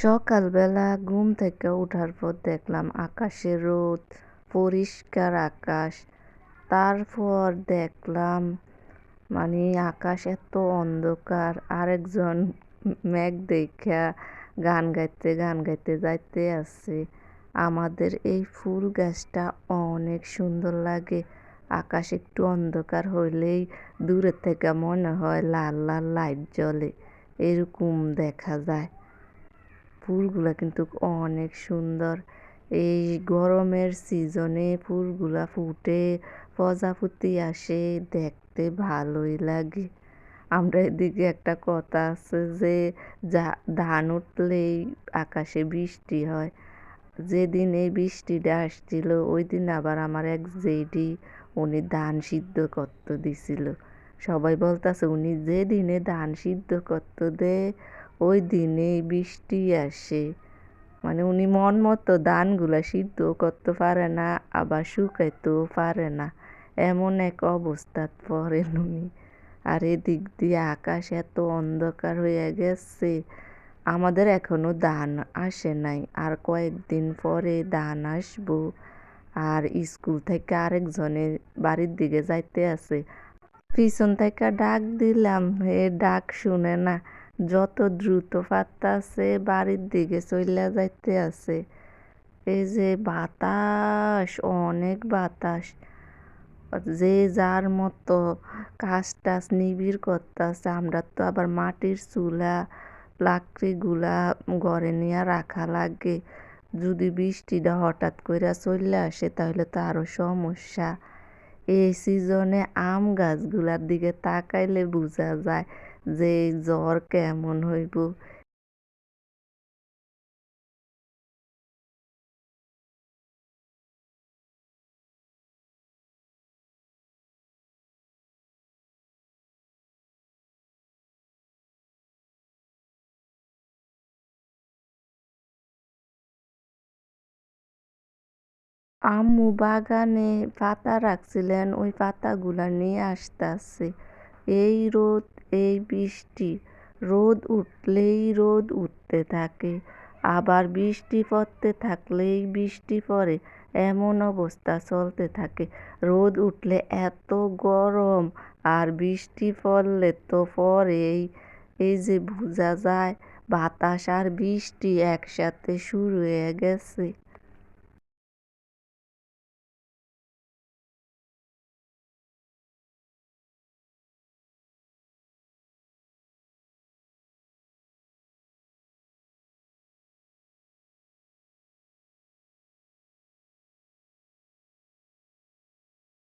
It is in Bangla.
সকালবেলা ঘুম থেকে ওঠার পর দেখলাম আকাশে রোদ, পরিষ্কার আকাশ। তারপর দেখলাম আকাশ এত অন্ধকার। আরেকজন মেঘ দেখা গান গাইতে যাইতে আছে। আমাদের এই ফুল গাছটা অনেক সুন্দর লাগে। আকাশ একটু অন্ধকার হইলেই দূরে থেকে মনে হয় লাল লাল লাইট জ্বলে, এরকম দেখা যায়। ফুলগুলা কিন্তু অনেক সুন্দর। এই গরমের সিজনে ফুলগুলা ফুটে, প্রজাপতি আসে, দেখতে ভালোই লাগে। আমরা এদিকে একটা কথা আছে যে ধান উঠলেই আকাশে বৃষ্টি হয়। যেদিন এই বৃষ্টিটা আসছিল ওই দিন আবার আমার এক জেঠি উনি ধান সিদ্ধ করতে দিছিল। সবাই বলতাছে উনি যেদিনে ধান সিদ্ধ করতে দেয় ওই দিনেই বৃষ্টি আসে। উনি মন মতো ধানগুলা সিদ্ধ করতে পারে না, আবার শুকাইতেও পারে না, এমন এক অবস্থাত পড়েন উনি। আর এদিক দিয়ে আকাশ এত অন্ধকার হয়ে গেছে। আমাদের এখনো ধান আসে নাই, আর কয়েকদিন পরে ধান আসবো। আর স্কুল থেকে আরেকজনের বাড়ির দিকে যাইতে আছে। পিছন থেকে ডাক দিলাম, হে ডাক শুনে না, যত দ্রুত পারতাছে বাড়ির দিকে চইলা যাইতে আছে। এই যে বাতাস, অনেক বাতাস। যে যার মতো কাজ টাজ নিবিড় করতেছে। আমরা তো আবার মাটির চুলা লাকড়িগুলা ঘরে নিয়ে রাখা লাগে। যদি বৃষ্টিটা হঠাৎ করে চলে আসে তাহলে তো আরো সমস্যা। এই সিজনে আম গাছগুলার দিকে তাকাইলে বোঝা যায় যে জ্বর কেমন হইব। আম্মু বাগানে পাতা রাখছিলেন, ওই পাতাগুলা নিয়ে আসতেছে। এই রোদ, এই বৃষ্টি, রোদ উঠলেই রোদ উঠতে থাকে, আবার বৃষ্টি পড়তে থাকলেই বৃষ্টি পড়ে, এমন অবস্থা চলতে থাকে। রোদ উঠলে এত গরম, আর বৃষ্টি পড়লে তো পড়েই। এই যে বোঝা যায় বাতাস আর বৃষ্টি একসাথে শুরু হয়ে গেছে।